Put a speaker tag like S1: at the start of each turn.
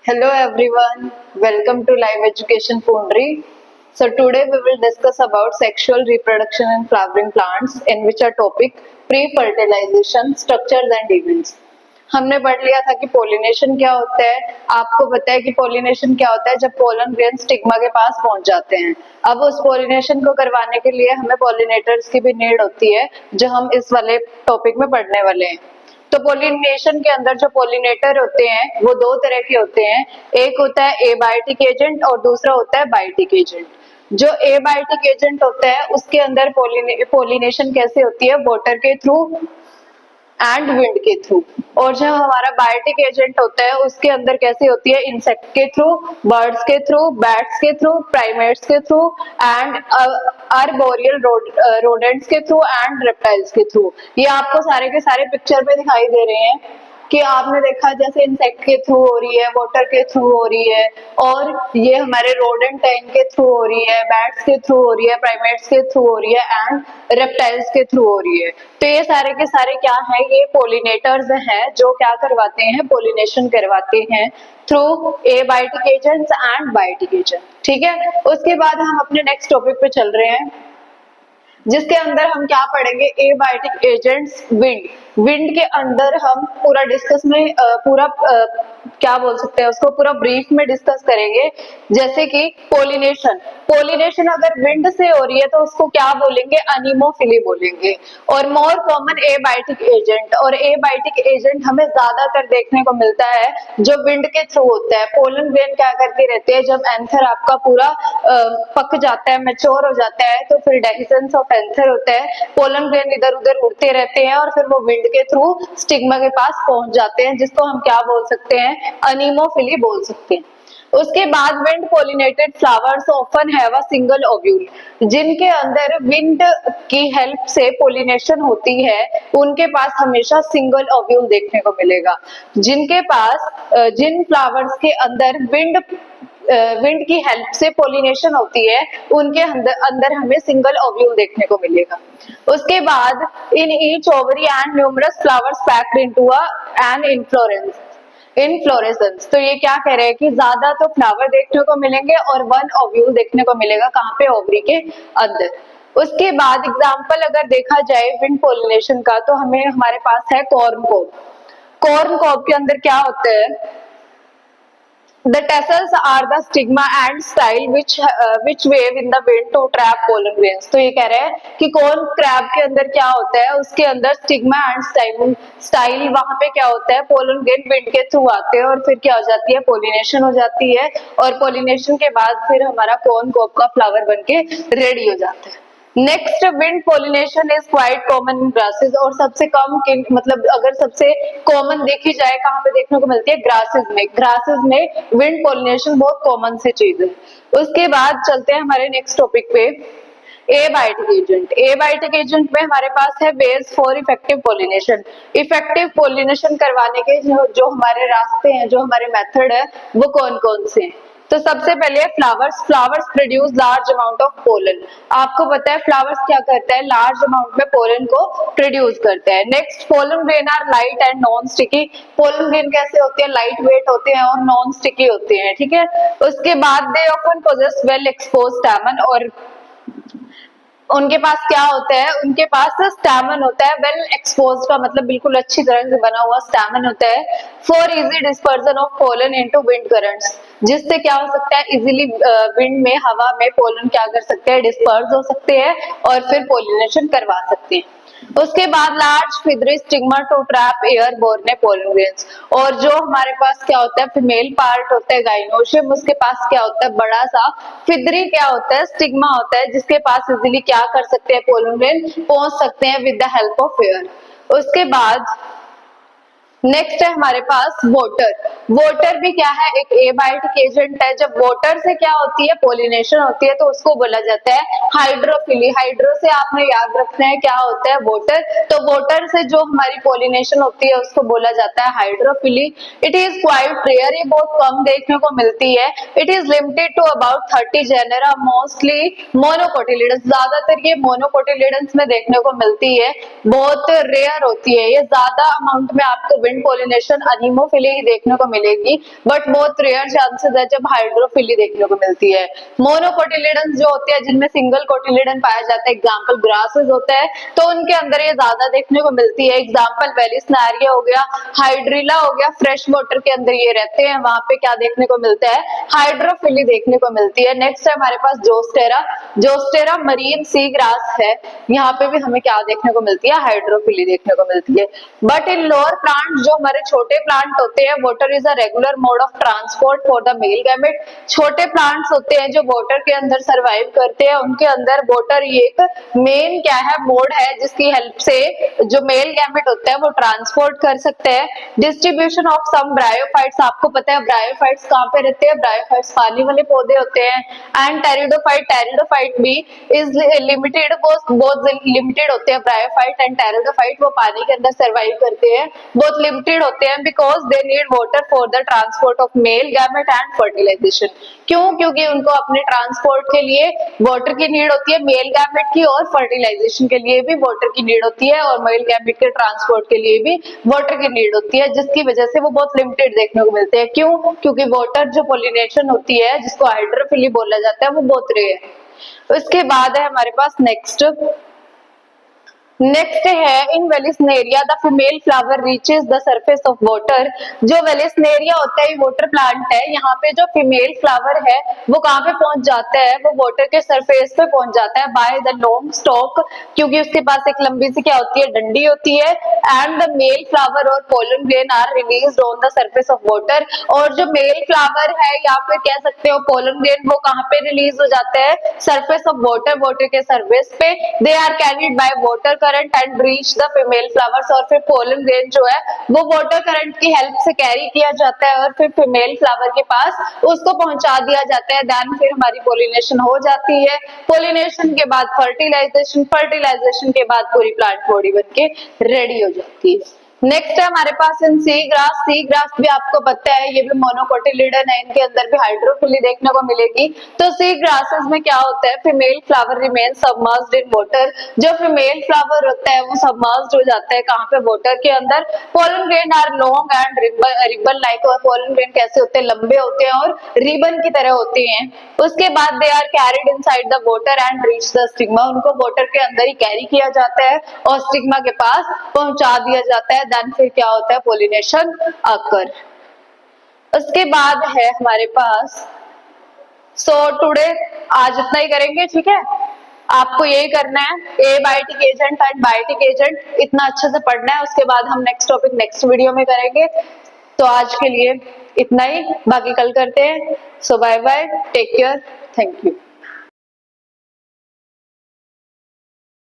S1: Hello everyone, welcome to Live Education Foundry. So today we will discuss about sexual reproduction in flowering plants, in which our topic pre-fertilization, structures and events. हमने पढ़ लिया था कि pollination क्या होता है। आपको पता है कि पोलिनेशन क्या होता है जब पोलन ग्रेन स्टिग्मा के पास पहुंच जाते हैं। अब उस पोलिनेशन को करवाने के लिए हमें पोलिनेटर्स की भी नीड होती है, जो हम इस वाले टॉपिक में पढ़ने वाले हैं। तो पोलिनेशन के अंदर जो पोलिनेटर होते हैं वो दो तरह के होते हैं, एक होता है एबायोटिक एजेंट और दूसरा होता है बायोटिक एजेंट। जो एबायोटिक एजेंट होता है उसके अंदर पोलिनेशन कैसे होती है, वाटर के थ्रू एंड विंड के थ्रू। और जो हमारा बायोटिक एजेंट होता है उसके अंदर कैसे होती है, इंसेक्ट के थ्रू, बर्ड्स के थ्रू, बैट्स के थ्रू, प्राइमेट्स के थ्रू एंड आर्बोरियल रोडेंट्स के थ्रू एंड रेप्टाइल्स के थ्रू। ये आपको सारे के सारे पिक्चर पे दिखाई दे रहे हैं कि आपने देखा जैसे इंसेक्ट के थ्रू हो रही है, वाटर के थ्रू हो रही है, और ये हमारे रोडेंट है इनके थ्रू हो रही है, बैट्स के थ्रू हो रही है, प्राइमेट्स के थ्रू हो रही है एंड रेप्टाइल्स के थ्रू हो रही है। तो ये सारे के सारे क्या है, ये पोलिनेटर्स हैं जो क्या करवाते हैं, पोलिनेशन करवाते हैं through abiotic agents and biotic agent. ठीक है, उसके बाद हम अपने नेक्स्ट टॉपिक पे चल रहे हैं जिसके अंदर हम क्या पढ़ेंगे, एबायोटिक एजेंट्स, विंड। विंड के अंदर हम पूरा डिस्कस में पूरा क्या बोल सकते हैं उसको, पूरा ब्रीफ में डिस्कस करेंगे। जैसे कि पोलिनेशन, पोलिनेशन अगर विंड से हो रही है तो उसको क्या बोलेंगे, अनीमोफिली बोलेंगे। और मोर कॉमन एबायोटिक एजेंट, और एबायोटिक एजेंट हमें ज्यादातर देखने को मिलता है जो विंड के थ्रू होता है। पोलन ग्रेन क्या करते रहते हैं, जब एंथर आपका पूरा पक जाता है, मैच्योर हो जाता है, तो फिर डेhiscence ऑफ एंथर होता है, पोलन ग्रेन इधर उधर उड़ते रहते हैं और फिर वो विंड के थ्रू स्टिग्मा के पास पहुंच जाते हैं, जिसको हम क्या बोल सकते हैं, अनीमोफिली बोल सकते हैं। उसके बाद wind pollinated flowers often have a single ovule, जिनके अंदर विंड की हेल्प से पोलिनेशन होती है उनके पास हमेशा सिंगल ओव्यूल देखने को मिलेगा। जिनके पास जिन फ्लावर्स के अंदर विंड की हेल्प से पोलिनेशन होती है उनके अंदर हमें सिंगल ओव्यूल देखने को मिलेगा। उसके बाद in each ovary and numerous flowers packed into an inflorescence. तो ये क्या कह रहे हैं कि ज्यादा तो फ्लावर देखने को मिलेंगे और वन ओव्यूल देखने को मिलेगा, कहाँ पे, ओवरी के अंदर। उसके बाद एग्जाम्पल अगर देखा जाए विंड पोलिनेशन का तो हमें हमारे पास है कॉर्न कॉब। कॉर्न कॉब के अंदर क्या होता है, The tassels are the stigma and style which wave in the wind to trap pollen grains। तो ये कह रहे हैं कि कॉर्न क्रैब के अंदर क्या होता है, उसके अंदर स्टिग्मा एंड स्टाइल वहां पे क्या होता है, पोलन ग्रेन विंड के थ्रू आते हैं और फिर क्या हो जाती है, पोलिनेशन हो जाती है, और पोलिनेशन के बाद फिर हमारा कॉर्न कॉब का फ्लावर बनके रेडी हो जाता है। Next, wind pollination is quite common in grasses, और सबसे कम मतलब अगर सबसे कॉमन देखी जाए कहाँ पे देखने को मिलती है, ग्रासेस में। ग्रासेस में विंड पोलिनेशन बहुत कॉमन सी चीज है। उसके बाद चलते हैं हमारे नेक्स्ट टॉपिक पे, एबायोटिक एजेंट। एबायोटिक एजेंट में हमारे पास है ways for effective pollination. Effective pollination करवाने के जो हमारे रास्ते हैं, जो हमारे मेथड है, वो कौन कौन से हैं। तो सबसे पहले flowers. Flowers produce large amount of pollen. आपको पता है फ्लावर्स क्या करता है, लार्ज अमाउंट में पोलन को प्रोड्यूस करता है। Next, pollen grain are light and non sticky. Pollen grain कैसे होते हैं, लाइट वेट होते हैं और नॉन स्टिकी होते हैं। ठीक है, उसके बाद they often possess well exposed stamen, और उनके पास क्या होता है, उनके पास स्टैमन होता है। वेल एक्सपोज्ड का मतलब बिल्कुल अच्छी तरह से बना हुआ स्टैमन होता है। For easy dispersion of pollen into wind currents, जिससे क्या हो सकता है, इजीली विंड में, हवा में पोलन क्या कर सकते हैं, डिस्पर्स हो सकते हैं और फिर पोलिनेशन करवा सकते हैं। उसके बाद large feathery stigma to trap airborne pollen grains, और जो हमारे पास क्या होता है, फीमेल पार्ट होता है गाइनोशियम, उसके पास क्या होता है, बड़ा सा फिदरी क्या होता है, स्टिग्मा होता है, जिसके पास इजीली क्या कर सकते हैं, पोलन ग्रेन पहुंच सकते हैं with the help of air. उसके बाद नेक्स्ट है हमारे पास वाटर। वाटर भी क्या है, एक एबायोटिक एजेंट है। जब वाटर से क्या होती है, पोलिनेशन होती है, तो उसको बोला जाता है हाइड्रोफिली। हाइड्रो से आपने याद रखना है क्या होता है, वाटर। तो वाटर से जो हमारी पोलिनेशन होती है उसको बोला जाता है hydrophily. It is quite rare, ये बहुत कम देखने को मिलती है। It is limited to about 30 genera, mostly monocotyledons. ज्यादातर ये मोनोकोटिलिडन्स में देखने को मिलती है, बहुत रेयर होती है ये। ज्यादा अमाउंट में आपको स्टूडेंट पोलिनेशन अनीमोफिली ही देखने को मिलेगी, बट बहुत रेयर चांसेस है जब हाइड्रोफिली देखने को मिलती है। मोनोकोटिलिडन जो होते हैं जिनमें सिंगल कोटिलिडन पाया जाता है, एग्जाम्पल ग्रासेस होता है, तो उनके अंदर ये ज्यादा देखने को मिलती है। एग्जाम्पल वेलिस्नेरिया हो गया, हाइड्रिला हो गया, फ्रेश वाटर के अंदर ये रहते हैं, वहां पे क्या देखने को मिलता है, हाइड्रोफिली देखने को मिलती है। नेक्स्ट है हमारे पास Zostera. Zostera marine sea grass है, यहाँ पे भी हमें क्या देखने को मिलती है, हाइड्रोफिली देखने को मिलती है। बट इन लोअर प्लांट जो हमारे छोटे प्लांट होते हैं, water is a regular mode of transport for the male gamete. छोटे प्लांट्स होते हैं जो वाटर के अंदर सर्वाइव करते हैं, उनके अंदर वाटर ये एक मेन क्या है, मोड है जिसकी हेल्प से जो मेल गैमेट होता है वो ट्रांसपोर्ट कर सकते हैं। डिस्ट्रीब्यूशन ऑफ सम ब्रायोफाइट्स, आपको पता है ब्रायोफाइट्स कहाँ पे रहते हैं, ब्रायोफाइट्स पानी वाले पौधे होते हैं। एंड टेरिडोफाइट भी इज लिमिटेड, बहुत लिमिटेड होते हैं। ब्रायोफाइट एंड टेरिडोफाइट वो पानी के अंदर सर्वाइव करते हैं, बहुत लिमिटेड होते हैं, because they need water for the transport of male gamete and fertilization. क्यों? क्योंकि उनको अपने ट्रांसपोर्ट के लिए वाटर की नीड होती है, मेल गैमेट की, और फर्टिलाइजेशन के लिए भी वाटर की नीड होती है, और मेल गैमेट के ट्रांसपोर्ट के लिए भी वाटर की नीड होती है, जिसकी वजह से वो बहुत लिमिटेड देखने को मिलते हैं। क्यों? क्योंकि वाटर जो पोलिनेशन होती है जिसको हाइड्रोफिली बोला जाता है वो बहुत रेयर है। उसके बाद है हमारे पास नेक्स्ट है in Vallisneria the female flower reaches the surface of water. जो वेलिस्नेरिया होता है वाटर प्लांट है, यहाँ पे जो फीमेल फ्लावर है वो कहाँ पे पहुंच जाता है, वो वाटर के सरफेस पे पहुंच जाता है बाय द लॉन्ग स्टॉक, क्योंकि उसके पास एक लंबी सी क्या होती है, डंडी होती है। एंड द मेल फ्लावर और pollen grain are released on the surface of water. और जो मेल फ्लावर है या फिर कह सकते हो पोलन ग्रेन, वो कहाँ पे रिलीज हो जाते हैं, सरफेस ऑफ वाटर, वाटर के सरफेस पे। They are carried by water current and reach the female flowers. और फिर पोलन ग्रेन जो है वो वाटर करंट की हेल्प से कैरी किया जाता है और फिर फीमेल फ्लावर के पास उसको पहुंचा दिया जाता है। देन फिर हमारी पोलिनेशन हो जाती है। पोलिनेशन के बाद फर्टिलाइजेशन, फर्टिलाइजेशन के बाद पूरी प्लांट बॉडी बनके रेडी हो जाती है। नेक्स्ट है हमारे पास इन सी ग्रास। सी ग्रास भी आपको पता है ये भी मोनोकोटिलिडन है, इनके अंदर भी हाइड्रोफिली देखने को मिलेगी। तो सी ग्रासेस में क्या होता है, female flower remain submerged in water. जो फीमेल फ्लावर होता है वो सबमर्ज्ड हो जाता है कहाँ पे, वाटर के अंदर। Pollen grain are long and ribbon like. और पोलन ग्रेन कैसे होते हैं, लंबे होते हैं और रिबन की तरह होते हैं। उसके बाद they are carried inside the water and reach the stigma. उनको वाटर के अंदर ही कैरी किया जाता है और स्टिग्मा के पास पहुंचा दिया जाता है। देन फिर क्या होता है, पोलिनेशन अकर। उसके बाद है हमारे पास, सो टुडे आज इतना ही करेंगे, ठीक है। आपको यही करना है, abiotic agent and biotic agent इतना अच्छे से पढ़ना है। उसके बाद हम नेक्स्ट टॉपिक नेक्स्ट वीडियो में करेंगे। तो आज के लिए इतना ही, बाकी कल करते हैं। So bye bye, take care, thank you.